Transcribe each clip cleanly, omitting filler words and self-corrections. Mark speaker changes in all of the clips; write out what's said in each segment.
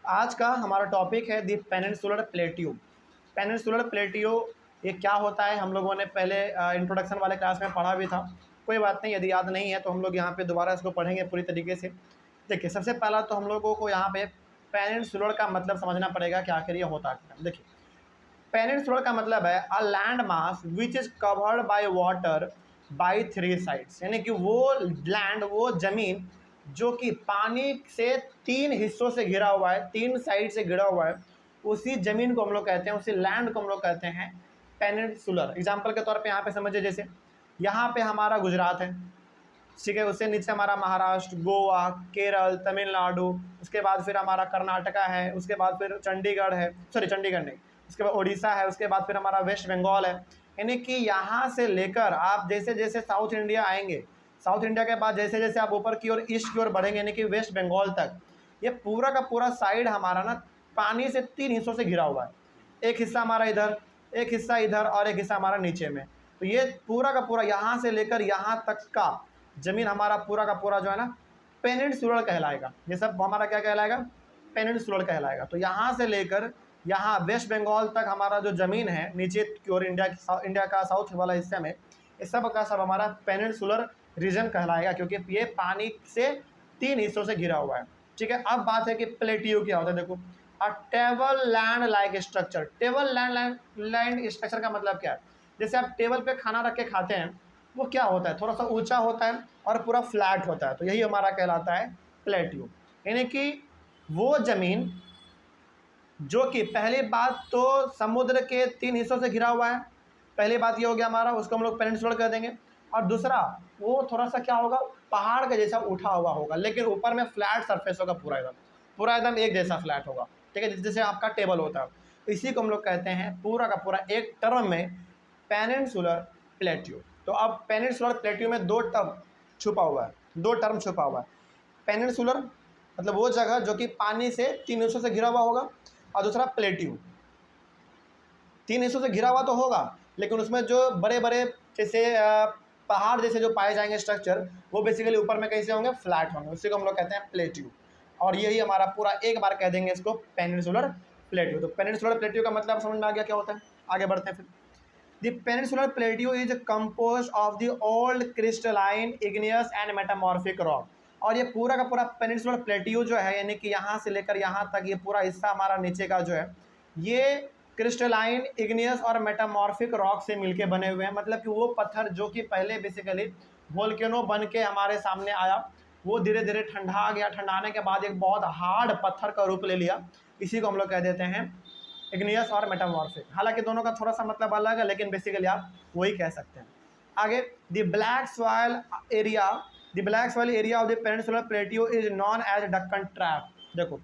Speaker 1: आज का हमारा टॉपिक है दी पेनिनसुलर प्लेट्यू। पेनिनसुलर प्लेट्यू ये क्या होता है, हम लोगों ने पहले इंट्रोडक्शन वाले क्लास में पढ़ा भी था। कोई बात नहीं, यदि याद नहीं है तो हम लोग यहाँ पे दोबारा इसको पढ़ेंगे पूरी तरीके से। देखिए, सबसे पहला तो हम लोगों को यहाँ पे पेनिनसुलर का मतलब समझना पड़ेगा कि आखिर ये होता क्या है। देखिए, पेनिनसुलर का मतलब है a land mass which is covered by water by three sides, यानी कि वो लैंड, वो जमीन जो कि पानी से तीन हिस्सों से घिरा हुआ है, तीन साइड से घिरा हुआ है, उसी जमीन को हम लोग कहते हैं, उसी लैंड को हम लोग कहते हैं पेनिनसुलर। एग्जाम्पल के तौर पे यहाँ पे समझिए, जैसे यहाँ पे हमारा गुजरात है, ठीक है, उससे नीचे हमारा महाराष्ट्र, गोवा, केरल, तमिलनाडु, उसके बाद फिर हमारा कर्नाटका है, उसके बाद फिर चंडीगढ़ है, सॉरी चंडीगढ़ नहीं, उसके बाद उड़ीसा है, उसके बाद फिर हमारा वेस्ट बंगाल है। यानी कि यहाँ से लेकर आप जैसे जैसे साउथ इंडिया आएंगे, साउथ इंडिया के बाद जैसे जैसे आप ऊपर की ओर ईस्ट की ओर बढ़ेंगे, यानी कि वेस्ट बंगाल तक, ये पूरा का पूरा साइड हमारा ना पानी से तीन हिस्सों से घिरा हुआ है। एक हिस्सा हमारा इधर, एक हिस्सा इधर और एक हिस्सा हमारा नीचे में। तो ये पूरा का पूरा यहाँ से लेकर यहाँ तक का जमीन हमारा पूरा का पूरा जो है ना पेनिनसुलर कहलाएगा। ये सब हमारा क्या कहलाएगा? पेनिनसुलर कहलाएगा। तो यहाँ से लेकर यहाँ वेस्ट बंगाल तक हमारा जो ज़मीन है नीचे की ओर, इंडिया का साउथ वाला हिस्से में, ये सब का सब हमारा पेनिनसुलर रीजन कहलाएगा, क्योंकि ये पानी से तीन हिस्सों से घिरा हुआ है। ठीक है, अब बात है कि प्लेटियो क्या होता है। देखो, अ table land like structure. Table land structure का मतलब क्या है? जैसे आप टेबल पे खाना रख के खाते हैं, वो क्या होता है, थोड़ा सा ऊंचा होता है और पूरा फ्लैट होता है, तो यही हमारा कहलाता है प्लेट्यू। यानी कि वो ज़मीन जो कि पहली बात तो समुद्र के तीन हिस्सों से घिरा हुआ है, पहली बात ये हो गया हमारा, उसको हम लोग पेनिनसुलर कह देंगे। और दूसरा, वो थोड़ा सा क्या होगा, पहाड़ के जैसा उठा हुआ होगा, लेकिन ऊपर में फ्लैट सरफेस होगा, पूरा एकदम एक जैसा फ्लैट होगा। ठीक है, जैसे आपका टेबल होता है, तो इसी को हम लोग कहते हैं पूरा का पूरा एक टर्म में पेनिनसुलर प्लेट्यू। तो अब पेनिनसुलर प्लेट्यू में दो टर्म छुपा हुआ है, दो टर्म छुपा हुआ है। पेनिनसुलर मतलब वो जगह जो कि पानी से तीन हिस्सों से घिरा हुआ होगा, और दूसरा प्लेट्यू, तीन हिस्सों से घिरा हुआ तो होगा, लेकिन उसमें जो बड़े बड़े जैसे पहाड़ जैसे जो पाए जाएंगे स्ट्रक्चर, वो बेसिकली ऊपर में कैसे होंगे, फ्लैट होंगे, उसी को हम लोग कहते हैं प्लेट्यू। और यही हमारा पूरा एक बार कह देंगे इसको पेनिनसुलर प्लेट्यू। तो पेनिनसुलर प्लेट्यू का मतलब समझ में आ गया क्या होता है। आगे बढ़ते हैं फिर। The peninsular plateau is composed of the old crystalline igneous and metamorphic rock. और ये पूरा का पूरा पेनिनसुलर प्लेट्यू जो है, यानी कि यहाँ से लेकर यहाँ तक ये पूरा हिस्सा हमारा नीचे का जो है, ये क्रिस्टलाइन इग्नियस और मेटामॉर्फिक रॉक से मिलके बने हुए हैं। मतलब कि वो पत्थर जो कि पहले बेसिकली वोल्केनो बन के हमारे सामने आया, वो धीरे धीरे ठंडा गया, ठंडाने के बाद एक बहुत हार्ड पत्थर का रूप ले लिया। इसी को हम लोग कह देते हैं इग्नियस और मेटामॉर्फिक। हालांकि दोनों का थोड़ा सा मतलब अलग है, लेकिन बेसिकली आप वही कह सकते हैं। आगे, the black soil area of the peninsular plateau is known as Deccan trap. देखो,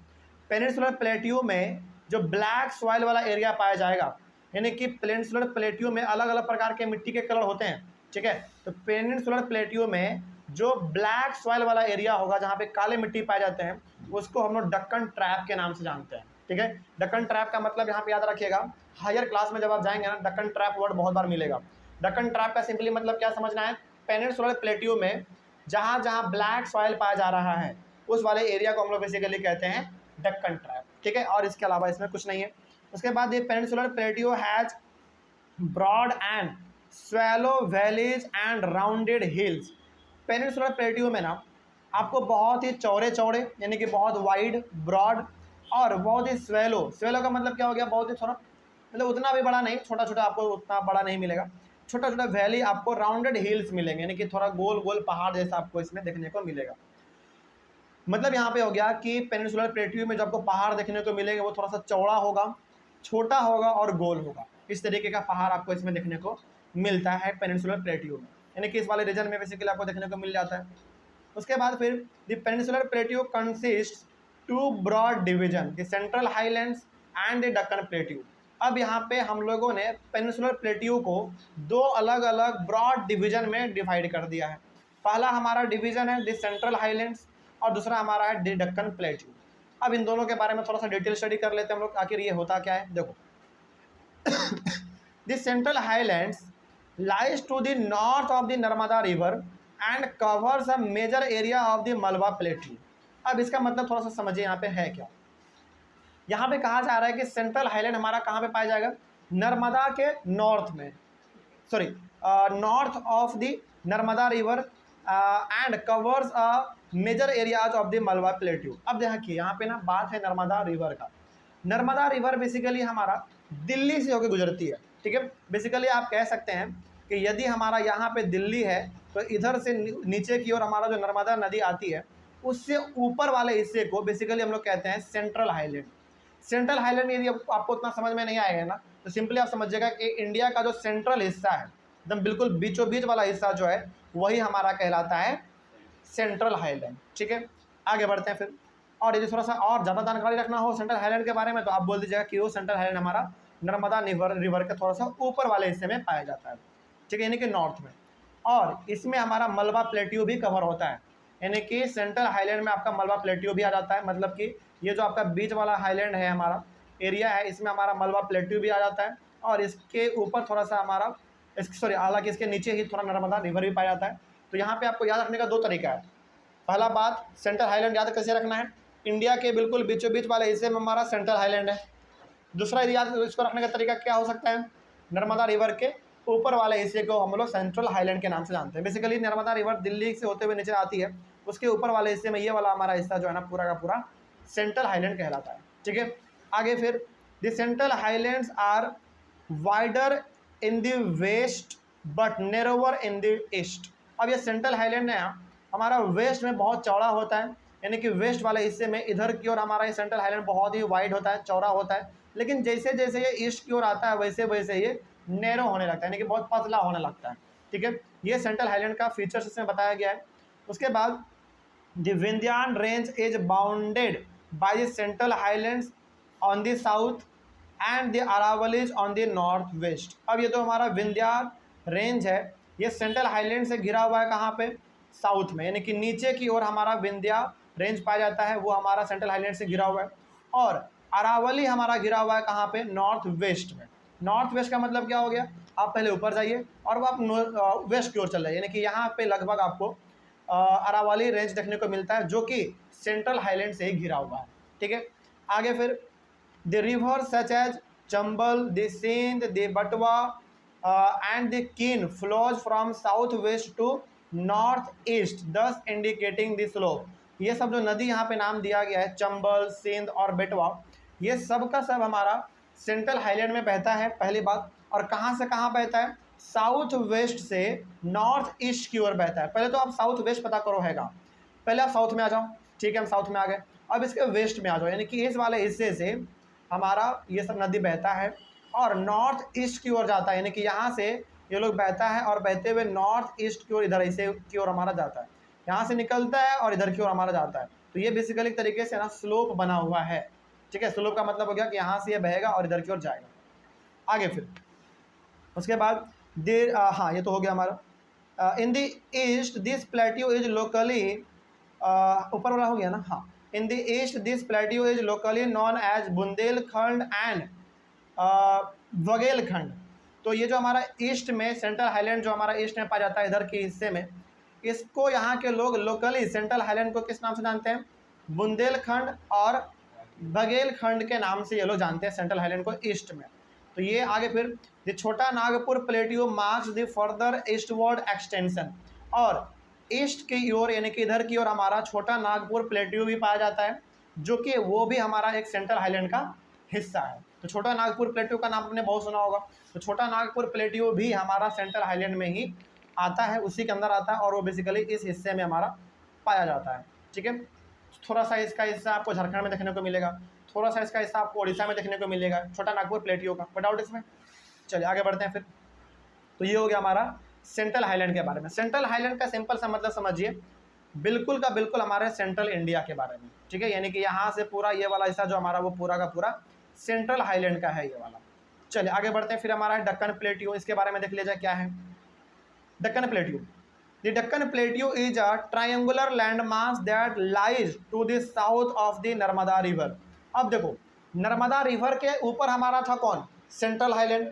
Speaker 1: पेनिनसुलर प्लेट्यू में जो ब्लैक सॉइल वाला एरिया पाया जाएगा, यानी कि पेनिनसुलर प्लेट्यू में अलग अलग प्रकार के मिट्टी के कलर होते हैं। ठीक है, तो पेनिनसुलर प्लेट्यू में जो ब्लैक सॉइल वाला एरिया होगा, जहाँ पे काले मिट्टी पाए जाते हैं, उसको हम लोग डक्कन ट्रैप के नाम से जानते हैं। ठीक है, डक्कन ट्रैप का मतलब यहाँ पे याद रखिएगा, हायर क्लास में जब आप जाएंगे ना, डक्कन ट्रैप वर्ड बहुत बार मिलेगा। डक्कन ट्रैप का सिंपली मतलब क्या समझना है, पेनिनसुलर प्लेट्यू में जहाँ जहाँ ब्लैक सॉइल पाया जा रहा है, उस वाले एरिया को हम लोग बेसिकली कहते हैं डक्कन ट्रैप। ठीक है, और इसके अलावा इसमें कुछ नहीं है। उसके बाद ये peninsular plateau has broad and shallow valleys and rounded hills. Peninsular plateau में ना आपको बहुत ही चौड़े चौड़े, यानी कि बहुत वाइड, ब्रॉड और बहुत ही स्वेलो का मतलब क्या हो गया, बहुत ही थोड़ा, मतलब उतना भी बड़ा नहीं, छोटा छोटा, आपको उतना बड़ा नहीं मिलेगा, छोटा छोटा वैली, आपको राउंडेड हिल्स मिलेंगे, यानी कि थोड़ा गोल गोल पहाड़ जैसा आपको इसमें देखने को मिलेगा। मतलब यहाँ पे हो गया कि पेनिनसुलर प्लेट्यू में जो आपको पहाड़ देखने को मिलेंगे, वो थोड़ा सा चौड़ा होगा, छोटा होगा और गोल होगा। इस तरीके का पहाड़ आपको इसमें देखने को मिलता है पेनिनसुलर प्लेट्यू में, यानी कि इस वाले रीजन में बेसिकली आपको देखने को मिल जाता है। उसके बाद फिर the peninsular plateau consist two broad division, the central highlands and the Deccan plateau. अब यहाँ पे हम लोगों ने पेनिनसुलर प्लेट्यू को दो अलग अलग ब्रॉड डिवीजन में डिवाइड कर दिया है। पहला हमारा डिवीजन है द सेंट्रल हाईलैंड्स, और दूसरा हमारा है द डक्कन प्लेट्यू। अब इन दोनों के बारे में थोड़ा सा डिटेल स्टडी कर लेते हैं हम लोग, आखिर ये होता क्या है। देखो, the central highlands lies to the north of the Narmada river and covers a major area of the Malwa plateau. अब इसका मतलब थोड़ा सा समझिए यहाँ पे है क्या। यहाँ पे कहा जा रहा है कि सेंट्रल हाईलैंड हमारा कहाँ पे पाया जाएगा, नर्मदा के नॉर्थ में, sorry north of the Narmada river and covers a major areas of the Malwa plateau. अब देखिए यहाँ पे ना बात है नर्मदा रिवर का। नर्मदा रिवर बेसिकली हमारा दिल्ली से होकर गुजरती है, ठीक है। बेसिकली आप कह सकते हैं कि यदि हमारा यहाँ पे दिल्ली है तो इधर से नीचे की ओर हमारा जो नर्मदा नदी आती है उससे ऊपर वाले हिस्से को बेसिकली हम लोग कहते हैं सेंट्रल हाईलैंड। सेंट्रल हाईलैंड यदि आपको उतना समझ में नहीं आएगा ना तो सिंपली आप समझिएगा कि इंडिया का जो सेंट्रल हिस्सा है एकदम बिल्कुल बीचों बीच वाला हिस्सा जो है वही हमारा कहलाता है सेंट्रल हाईलैंड, ठीक है। आगे बढ़ते हैं फिर। और यदि थोड़ा सा और ज़्यादा जानकारी रखना हो सेंट्रल हाईलैंड के बारे में तो आप बोल दीजिएगा कि वो सेंट्रल हाईलैंड हमारा नर्मदा रिवर के थोड़ा सा ऊपर वाले हिस्से में पाया जाता है, ठीक है, यानी कि नॉर्थ में। और इसमें हमारा मलबा प्लेट्यू भी कवर होता है, यानी कि सेंट्रल हाईलैंड में आपका मलबा प्लेट्यू भी आ जाता है। मतलब कि ये जो आपका बीच वाला हाईलैंड है हमारा एरिया है इसमें हमारा मलबा प्लेट्यू भी आ जाता है। और इसके ऊपर थोड़ा सा हमारा हालांकि इसके नीचे ही थोड़ा नर्मदा रिवर भी पाया जाता है। तो यहाँ पे आपको याद रखने का दो तरीका है। पहला बात, सेंट्रल हाईलैंड याद कैसे रखना है, इंडिया के बिल्कुल बीचों बीच वाले हिस्से में हमारा सेंट्रल हाईलैंड है। दूसरा याद इसको रखने का तरीका क्या हो सकता है, नर्मदा रिवर के ऊपर वाले हिस्से को हम लोग सेंट्रल हाईलैंड के नाम से जानते हैं। बेसिकली नर्मदा रिवर दिल्ली से होते हुए नीचे आती है, उसके ऊपर वाले हिस्से में ये वाला हमारा हिस्सा जो है ना पूरा का पूरा सेंट्रल हाईलैंड कहलाता है, ठीक है। आगे फिर the central highlands are wider in the west but narrower in the east. अब ये सेंट्रल हाईलैंड है हमारा वेस्ट में बहुत चौड़ा होता है, यानी कि वेस्ट वाले हिस्से में इधर की ओर हमारा ये सेंट्रल हाईलैंड बहुत ही वाइड होता है, चौड़ा होता है। लेकिन जैसे जैसे ये ईस्ट की ओर आता है वैसे वैसे ये नैरो होने लगता है, यानी कि बहुत पतला होने लगता है, ठीक है। ये सेंट्रल हाईलैंड का फीचर्स इसमें बताया गया है। उसके बाद the Vindhyan range is bounded by the central highlands on the south and the Aravallis on the north west. अब ये तो हमारा विंध्या रेंज है, ये सेंट्रल हाईलैंड से घिरा हुआ है कहाँ पे, साउथ में, यानी कि नीचे की ओर हमारा विंध्या रेंज पाया जाता है, वो हमारा सेंट्रल हाईलैंड से घिरा हुआ है। और अरावली हमारा घिरा हुआ है कहाँ पे, नॉर्थ वेस्ट में। नॉर्थ वेस्ट का मतलब क्या हो गया, आप पहले ऊपर जाइए और वो आप वेस्ट की ओर चल जाइए, यानी कि यहाँ पे लगभग आपको अरावली रेंज देखने को मिलता है जो कि सेंट्रल हाईलैंड से ही घिरा हुआ है, ठीक है। आगे फिर the river such as Chambal, the Sindh, the Betwa and the Ken flows from south west to north east thus indicating the slope. ये सब जो नदी यहाँ पे नाम दिया गया है चंबल, सिंध और बेटवा, ये सब का सब हमारा सेंट्रल हाईलैंड में बहता है, पहली बात। और कहाँ से कहाँ बहता है, साउथ वेस्ट से नॉर्थ ईस्ट की ओर बहता है। पहले तो आप साउथ वेस्ट पता करो हैगा, पहले आप साउथ में आ जाओ, ठीक है, हम साउथ में आ गए। अब इसके वेस्ट में आ जाओ, यानी कि इस वाले हिस्से से हमारा ये सब नदी बहता है और नॉर्थ ईस्ट की ओर जाता है, यानी कि यहाँ से ये लोग बहता है और बहते हुए नॉर्थ ईस्ट की ओर इधर ऐसे की ओर हमारा जाता है, यहाँ से निकलता है और इधर की ओर हमारा जाता है। तो ये बेसिकली एक तरीके से ना स्लोप बना हुआ है, ठीक है। स्लोप का मतलब हो गया कि यहाँ से ये बहेगा और इधर की ओर जाएगा। आगे फिर उसके बाद देर हाँ ये तो हो गया हमारा। In the east this plateau is locally, ऊपर वाला हो गया ना, हाँ। In the east this plateau is locally known as Bundelkhand and Baghelkhand. तो ये जो हमारा ईस्ट में सेंट्रल हाईलैंड जो हमारा ईस्ट में पाया जाता है इधर के हिस्से में, इसको यहाँ के लोग लोकली सेंट्रल हाईलैंड को किस नाम से जानते हैं, बुंदेलखंड और बघेलखंड के नाम से ये लोग जानते हैं सेंट्रल हाईलैंड को ईस्ट में। तो ये आगे फिर द छोटा Nagpur plateau marks the further eastward extension. और ईस्ट की ओर यानी कि इधर की ओर हमारा छोटा नागपुर प्लेट्यू भी पाया जाता है जो कि वो भी हमारा एक सेंट्रल हाईलैंड का हिस्सा है। तो छोटा नागपुर प्लेट्यू का नाम आपने बहुत सुना होगा, तो छोटा नागपुर प्लेट्यू भी हमारा सेंट्रल हाईलैंड में ही आता है, उसी के अंदर आता है और वो बेसिकली इस हिस्से में हमारा पाया जाता है, ठीक है। थोड़ा सा इसका हिस्सा आपको झारखंड में देखने को मिलेगा, थोड़ा सा इसका हिस्सा आपको उड़ीसा में देखने को मिलेगा, छोटा नागपुर प्लेट्यू का, कोई डाउट इसमें। चलिए आगे बढ़ते हैं फिर। तो ये हो गया हमारा सेंट्रल हाईलैंड के बारे में। सेंट्रल हाईलैंड का सिंपल सा मतलब समझिए, बिल्कुल का बिल्कुल हमारे सेंट्रल इंडिया के बारे में, ठीक है। यानी कि यहाँ से पूरा ये वाला हिस्सा जो हमारा वो पूरा का पूरा सेंट्रल हाईलैंड का है ये वाला। चलिए आगे बढ़ते हैं। फिर हमारा है दक्कन प्लेट्यू, इसके बारे में देख लीजिए क्या है Deccan plateau. The Deccan Plateau is a triangular landmass that lies to the south of the Narmada River। अब देखो नर्मदा रिवर के ऊपर हमारा था कौन, सेंट्रल हाईलैंड,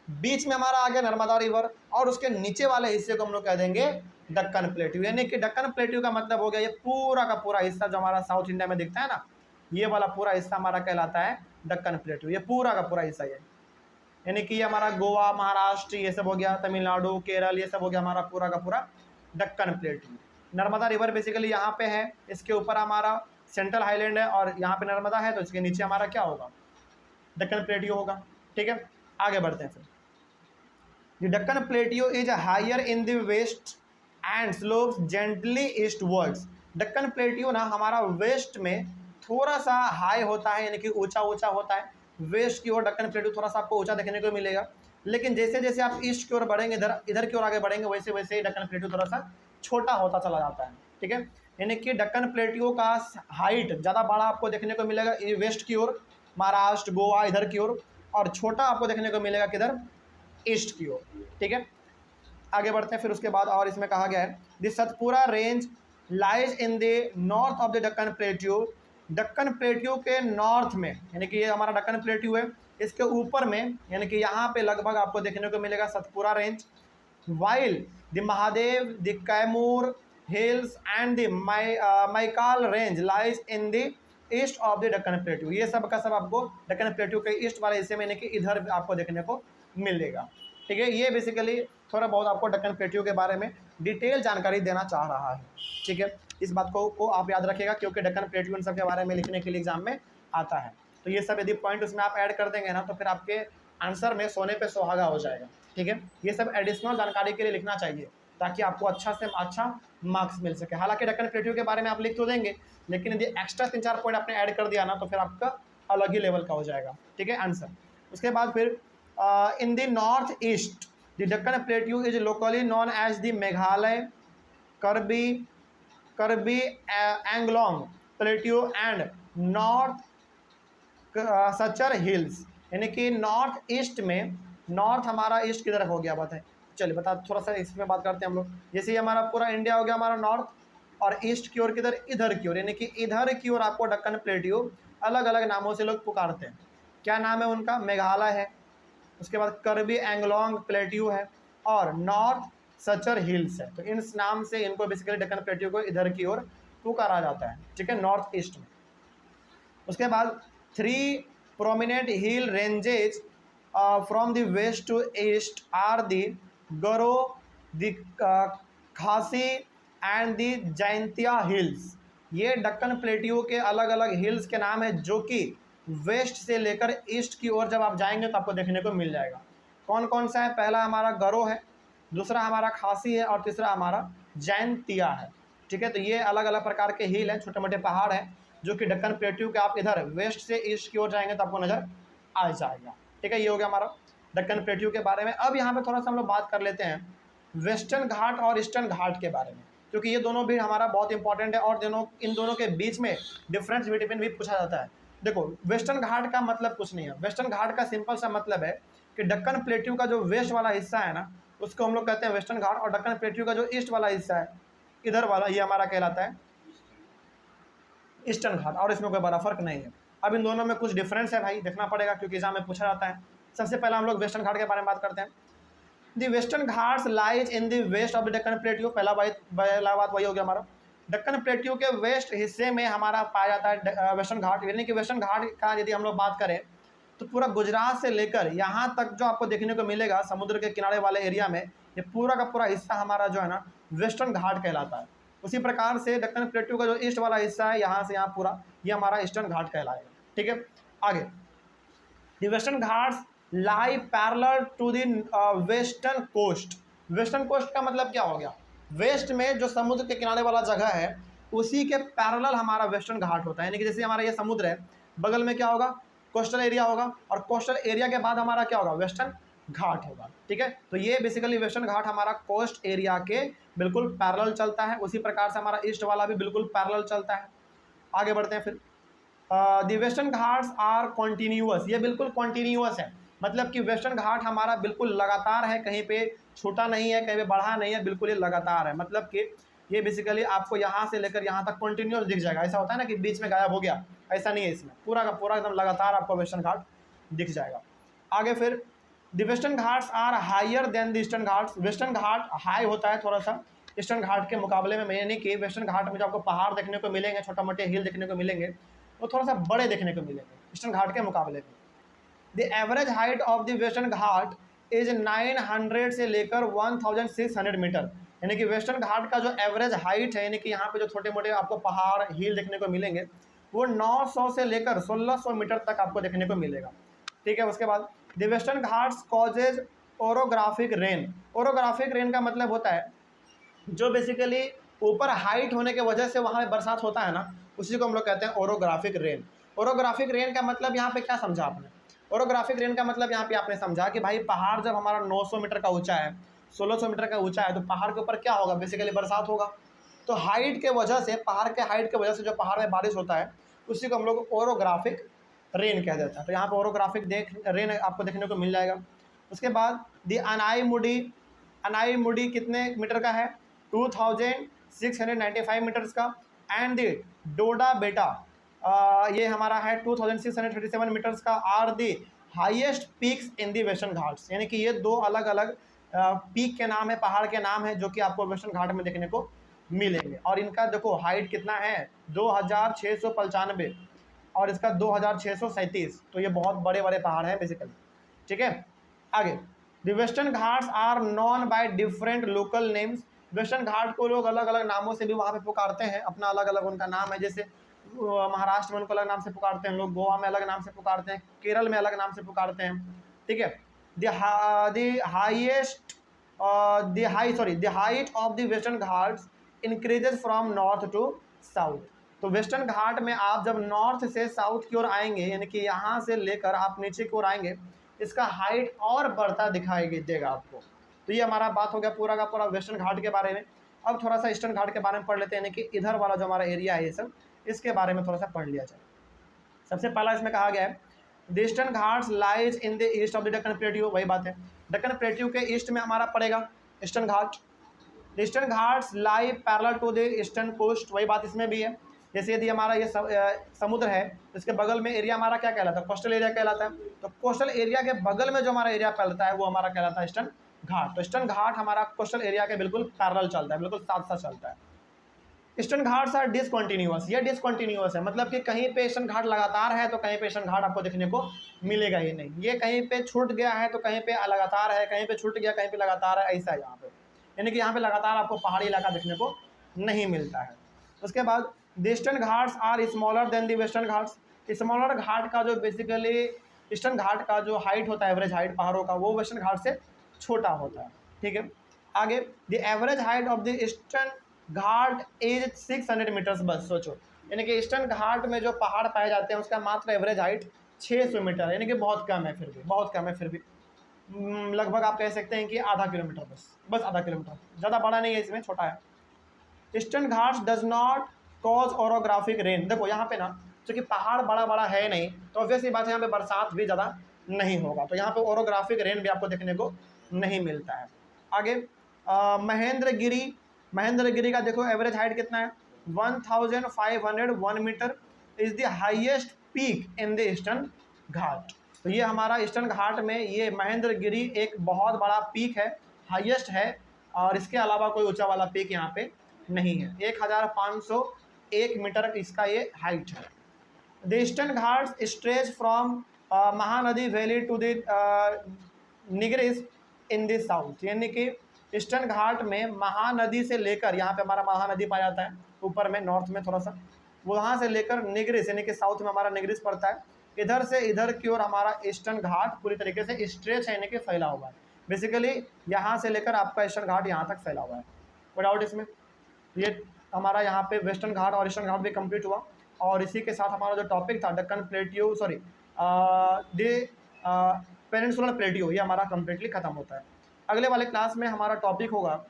Speaker 1: बीच में हमारा आ गया नर्मदा रिवर और उसके नीचे वाले हिस्से को हम लोग कह देंगे दक्कन प्लेट्यू। यानी कि दक्कन प्लेट्यू का मतलब हो गया ये पूरा का पूरा हिस्सा जो हमारा साउथ इंडिया में दिखता है ना, ये वाला पूरा हिस्सा हमारा कहलाता है दक्कन प्लेट्यू, ये पूरा का पूरा हिस्सा, ये यानी कि ये हमारा गोवा, महाराष्ट्र, ये सब हो गया, तमिलनाडु, केरल, ये सब हो गया हमारा पूरा का पूरा Deccan plateau. Narmada river basically यहाँ पे है, इसके ऊपर हमारा सेंट्रल हाईलैंड है और यहाँ पे नर्मदा है, तो इसके नीचे हमारा क्या होगा, दक्कन प्लेट्यू होगा। ठीक है, आगे बढ़ते हैं फिर। The Deccan plateau is higher in the west and slopes gently eastwards. Deccan plateau ना हमारा वेस्ट में थोड़ा सा हाई होता है, यानी कि ऊंचा ऊंचा होता है। वेस्ट की ओर दक्कन प्लेट्यू थोड़ा सा आपको ऊंचा देखने को मिलेगा, लेकिन जैसे जैसे आप ईस्ट की ओर बढ़ेंगे, इधर की ओर आगे बढ़ेंगे, वैसे वैसे दक्कन प्लेट्यू थोड़ा सा छोटा होता चला जाता है। ठीक है, यानी कि दक्कन प्लेट्यू का हाइट ज़्यादा बड़ा आपको देखने को मिलेगा वेस्ट की ओर, महाराष्ट्र, गोवा इधर की ओर, और छोटा आपको देखने को मिलेगा किधर, ईस्ट की ओर। ठीक है, आगे बढ़ते हैं फिर उसके बाद। और इसमें कहा गया है the Satpura range lies in the north of the Deccan plateau. Deccan plateau के नॉर्थ में, यानी कि ये हमारा दक्कन प्लेट्यू है, इसके ऊपर में यानी कि यहाँ पे लगभग आपको देखने को मिलेगा Satpura range. While the Mahadev, the Kaimur hills and the Maikal range lies in the east of the Deccan plateau. ये सब का सब आपको दक्कन प्लेट्यू के ईस्ट वाले हिस्से में, यानी कि इधर आपको देखने को मिलेगा। ठीक है, ये बेसिकली थोड़ा बहुत आपको दक्कन प्लेट्यू के बारे में डिटेल जानकारी देना चाह रहा है। ठीक है, इस बात को आप याद रखिएगा, क्योंकि दक्कन प्लेट्यू इन सब के बारे में लिखने के लिए एग्जाम में आता है। तो ये सब यदि पॉइंट उसमें आप ऐड कर देंगे ना, तो फिर आपके आंसर में सोने पे सुहागा हो जाएगा। ठीक है, ये सब एडिशनल जानकारी के लिए लिखना चाहिए, ताकि आपको अच्छा से अच्छा मार्क्स मिल सके। हालांकि दक्कन प्लेट्यू के बारे में आप लिख तो देंगे, लेकिन यदि एक्स्ट्रा 3-4 पॉइंट आपने ऐड कर दिया ना, तो फिर आपका अलग ही लेवल का हो जाएगा। ठीक है, आंसर। उसके बाद फिर in the north east the Deccan plateau is locally known as the Meghalaya Karbi Anglong plateau and north Cachar hills. यानी कि नॉर्थ ईस्ट में, नॉर्थ हमारा ईस्ट किधर हो गया बात है, चलिए बता थोड़ा सा इसमें बात करते हैं हम लोग। जैसे हमारा पूरा इंडिया हो गया हमारा नॉर्थ, और ईस्ट की ओर किधर, इधर की ओर, यानी कि इधर की ओर आपको दक्कन प्लेट्यू अलग अलग नामों से लोग पुकारते हैं। क्या नाम है उनका, मेघालय है, उसके बाद करबी एंगलोंग प्लेट्यू है, और नॉर्थ सचर हिल्स है। तो इन नाम से इनको बेसिकली दक्कन प्लेट्यू को इधर की ओर पुकारा जाता है। ठीक है, नॉर्थ ईस्ट में। उसके बाद 3 prominent hill ranges from the west to east are the Garo, the Khasi and the Jaintia hills. ये दक्कन प्लेट्यू के अलग अलग हिल्स के नाम है, जो कि वेस्ट से लेकर ईस्ट की ओर जब आप जाएंगे तो आपको देखने को मिल जाएगा। कौन कौन सा है, पहला हमारा गरो है, दूसरा हमारा खासी है, और तीसरा हमारा जैंतिया है। ठीक है, तो ये अलग अलग प्रकार के हिल हैं, छोटे मोटे पहाड़ हैं, जो कि दक्कन प्लेट्यू के आप इधर वेस्ट से ईस्ट की ओर जाएंगे तो आपको नज़र आ जाएगा। ठीक है, ये हो गया हमारा दक्कन प्लेट्यू के बारे में। अब यहाँ पे थोड़ा सा हम लोग बात कर लेते हैं वेस्टर्न घाट और ईस्टर्न घाट के बारे में, क्योंकि ये दोनों भी हमारा बहुत इंपॉर्टेंट है, और इन दोनों के बीच में डिफरेंस बिटवीन भी पूछा जाता है। देखो, वेस्टर्न घाट का मतलब कुछ नहीं है, वेस्टर्न घाट का सिंपल सा मतलब है कि दक्कन प्लेट्यू का जो वेस्ट वाला हिस्सा है ना, उसको हम लोग कहते हैं वेस्टर्न घाट, और दक्कन प्लेट्यू का जो ईस्ट वाला हिस्सा है इधर वाला, ये हमारा कहलाता है ईस्टर्न घाट, और इसमें कोई बड़ा फर्क नहीं है। अब इन दोनों में कुछ डिफरेंस है भाई, देखना पड़ेगा, क्योंकि एग्जाम में पूछा जाता है। सबसे पहले हम लोग वेस्टर्न घाट के बारे में बात करते हैं। The western Ghats lies in the west of the Deccan plateau. पहला बात वही हो गया हमारा, दक्कन प्लेट्यू के वेस्ट हिस्से में हमारा पाया जाता है वेस्टर्न घाट। यानी कि वेस्टर्न घाट का यदि हम लोग बात करें तो पूरा गुजरात से लेकर यहाँ तक जो आपको देखने को मिलेगा समुद्र के किनारे वाले एरिया में, ये पूरा का पूरा हिस्सा हमारा जो है ना वेस्टर्न घाट कहलाता है। उसी प्रकार से दक्कन प्लेट्यू का जो ईस्ट वाला हिस्सा है, यहाँ से यहाँ पूरा, ये हमारा ईस्टर्न घाट कहलाएगा। ठीक है, आगे the western Ghats lie parallel to the western coast. Western coast का मतलब क्या हो गया, वेस्ट में जो समुद्र के किनारे वाला जगह है उसी के पैरेलल हमारा वेस्टर्न घाट होता है। यानी कि जैसे हमारा ये समुद्र है, बगल में क्या होगा, कोस्टल एरिया होगा, और कोस्टल एरिया के बाद हमारा क्या होगा, वेस्टर्न घाट होगा। ठीक है, तो ये बेसिकली वेस्टर्न घाट हमारा कोस्ट एरिया के बिल्कुल पैरेलल चलता है। उसी प्रकार से हमारा ईस्ट वाला भी बिल्कुल पैरेलल चलता है। आगे बढ़ते हैं फिर। The western Ghats are continuous. ये बिल्कुल कॉन्टीन्यूअस है, मतलब कि वेस्टर्न घाट हमारा बिल्कुल लगातार है, कहीं पे छोटा नहीं है, कहीं पे बढ़ा नहीं है, बिल्कुल ये लगातार है। मतलब कि ये बेसिकली आपको यहाँ से लेकर यहाँ तक कंटिन्यूअस दिख जाएगा। ऐसा होता है ना कि बीच में गायब हो गया, ऐसा नहीं है, इसमें पूरा का पूरा एकदम लगातार आपको वेस्टर्न घाट दिख जाएगा। आगे फिर the western Ghats are higher than the eastern Ghats. Western Ghat high होता है थोड़ा सा ईस्टर्न घाट के मुकाबले में, यानी कि वेस्टर्न घाट में जो आपको पहाड़ देखने को मिलेंगे, छोटा मोटे हिल देखने को मिलेंगे, वो थोड़ा सा बड़े देखने को मिलेंगे ईस्टर्न घाट के मुकाबले में। The average height of the western Ghat is 900 से लेकर 1600 मीटर, यानी कि वेस्टर्न घाट का जो एवरेज हाइट है, यानी कि यहाँ पे जो छोटे मोटे आपको पहाड़ हिल देखने को मिलेंगे वो 900 से लेकर 1600 मीटर तक आपको देखने को मिलेगा। ठीक है, उसके बाद the western Ghats causes orographic rain. Orographic rain का मतलब होता है जो बेसिकली ऊपर हाइट होने की वजह से वहाँ पे बरसात होता है ना, उसी को हम लोग कहते हैं ओरोग्राफिक रेन। ओरोग्राफिक रेन का मतलब यहाँ पे क्या समझा आपने? ओरोग्राफिक रेन का मतलब यहाँ पे आपने समझा कि भाई पहाड़ जब हमारा 900 मीटर का ऊंचा है, 1600 मीटर का ऊंचा है, तो पहाड़ के ऊपर क्या होगा? बेसिकली बरसात होगा। तो हाइट के वजह से, पहाड़ के हाइट के वजह से जो पहाड़ में बारिश होता है उसी को हम लोग ओरोग्राफिक रेन कह देते हैं। तो यहाँ पर ओरोग्राफिक रेन आपको देखने को मिल जाएगा। उसके बाद दी अनाई मुडी कितने मीटर का है? 2695 मीटर्स का। एंड दी डोडा बेटा ये हमारा है 2637 मीटर्स का। Are the highest peaks in the western Ghats, यानी कि ये दो अलग अलग पीक के नाम है, पहाड़ के नाम है जो कि आपको वेस्टर्न घाट में देखने को मिलेंगे। और इनका देखो हाइट कितना है? 2695 और इसका 2637। तो ये बहुत बड़े बड़े पहाड़ हैं बेसिकली। ठीक है, आगे the western Ghats are known by different local names. Western Ghat को लोग अलग अलग नामों से भी वहाँ पे पुकारते हैं, अपना अलग अलग उनका नाम है। जैसे महाराष्ट्र में उनको अलग नाम से पुकारते हैं लोग, गोवा में अलग नाम से पुकारते हैं, केरल में अलग नाम से पुकारते हैं। ठीक है, the height of the western Ghats increases from north to south. तो वेस्टर्न घाट में आप जब नॉर्थ से साउथ की ओर आएंगे, यानी कि यहाँ से लेकर आप नीचे की ओर आएंगे, इसका हाइट और बढ़ता दिखाई देगा आपको। तो ये हमारा बात हो गया पूरा का पूरा वेस्टर्न घाट के बारे में। अब थोड़ा सा ईस्टर्न घाट के बारे में पढ़ लेते हैं, यानी कि इधर वाला जो हमारा एरिया है ये सब, इसके बारे में थोड़ा सा पढ़ लिया जाए। सबसे पहला इसमें कहा गया है the eastern Ghats lies in the east of the Deccan plateau. वही बात है, डेक्कन प्लेट्यू के ईस्ट में हमारा पड़ेगा eastern Ghat. Eastern Ghats lie parallel to the eastern coast. वही बात इसमें भी है। जैसे यदि हमारा ये समुद्र है, इसके बगल में एरिया हमारा क्या कहलाता है? कोस्टल एरिया कहलाता है। तो कोस्टल एरिया के बगल में जो हमारा एरिया फैलता है वो हमारा कहलाता है ईस्टर्न घाट। तो ईस्टर्न घाट हमारा कोस्टल एरिया के बिल्कुल पैरेलल चलता है, बिल्कुल साथ साथ चलता है। Eastern Ghats are discontinuous. ये डिसकंटिन्यूअस है, मतलब कि कहीं पे ईस्टर्न घाट लगातार है तो कहीं पे ईस्टर्न घाट आपको देखने को मिलेगा ही नहीं। ये कहीं पे छूट गया है तो कहीं पे लगातार है, कहीं पे छूट गया कहीं पे लगातार है, ऐसा है यहाँ पे। यानी कि यहाँ पे लगातार आपको पहाड़ी इलाका देखने को नहीं मिलता है। उसके बाद the eastern Ghats are smaller than the western Ghats. Smaller Ghat का जो बेसिकली ईस्टर्न घाट का जो हाइट होता है, एवरेज हाइट पहाड़ों का, वो वेस्टर्न घाट से छोटा होता है। ठीक है, आगे the average height of the eastern Ghat is 600 metres. बस सोचो, यानी कि ईस्टर्न घाट में जो पहाड़ पाए जाते हैं उसका मात्र एवरेज हाइट 600 मीटर, यानी कि बहुत कम है, फिर भी बहुत कम है। फिर भी लगभग आप कह सकते हैं कि आधा किलोमीटर, बस आधा किलोमीटर, ज़्यादा बड़ा नहीं है, इसमें छोटा है। Eastern Ghats does not cause orographic rain. देखो यहाँ पे ना, क्योंकि पहाड़ बड़ा बड़ा है नहीं, तो ऑब्वियसली बात है यहाँ पे बरसात भी ज़्यादा नहीं होगा, तो यहाँ पे ओरोग्राफिक रेन भी आपको देखने को नहीं मिलता है। आगे महेंद्रगिरी का देखो एवरेज हाइट कितना है? 1501 metre is the highest peak in the eastern Ghat. तो ये हमारा ईस्टर्न घाट में ये महेंद्रगिरी एक बहुत बड़ा पीक है, हाईएस्ट है, और इसके अलावा कोई ऊंचा वाला पीक यहाँ पे नहीं है। 1501 मीटर इसका ये हाइट है। The eastern Ghats stretch from Mahanadi valley to the Nilgiris in the south. यानी कि ईस्टर्न घाट में महानदी से लेकर, यहाँ पे हमारा महानदी पाया जाता है ऊपर में नॉर्थ में थोड़ा सा, वहाँ से लेकर निग्रिस यानी कि साउथ में हमारा निग्रिस पड़ता है, इधर से इधर की ओर हमारा ईस्टर्न घाट पूरी तरीके से स्ट्रेच है, यानी कि फैला हुआ है। बेसिकली यहाँ से लेकर आपका ईस्टर्न घाट यहाँ तक फैला हुआ है। कोई डाउट इसमें? ये हमारा यहाँ पे वेस्टर्न घाट और ईस्टर्न घाट भी कंप्लीट हुआ, और इसी के साथ हमारा जो टॉपिक था Deccan plateau, sorry the peninsular plateau, ये हमारा कम्प्लीटली खत्म होता है। अगले वाले क्लास में हमारा टॉपिक होगा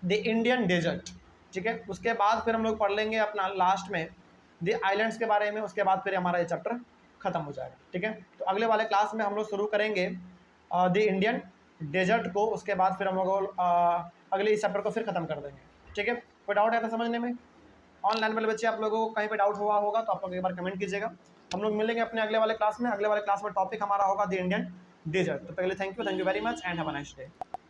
Speaker 1: द इंडियन डेजर्ट। ठीक है, उसके बाद फिर हम लोग पढ़ लेंगे अपना लास्ट में द आइलैंड्स के बारे में, उसके बाद फिर हमारा ये चैप्टर खत्म हो जाएगा। ठीक है, तो अगले वाले क्लास में हम लोग शुरू करेंगे द इंडियन डेजर्ट को, उसके बाद फिर हम लोग अगले इस चैप्टर को फिर खत्म कर देंगे। ठीक है, कोई डाउट है तो समझने में? ऑनलाइन वाले बच्चे आप लोगों को कहीं पे डाउट हुआ होगा तो आप लोग एक बार कमेंट कीजिएगा। हम लोग मिलेंगे अपने अगले वाले क्लास में। अगले वाले क्लास में टॉपिक हमारा होगा द इंडियन डेजर्ट। तो पहले thank you very much and have a nice day.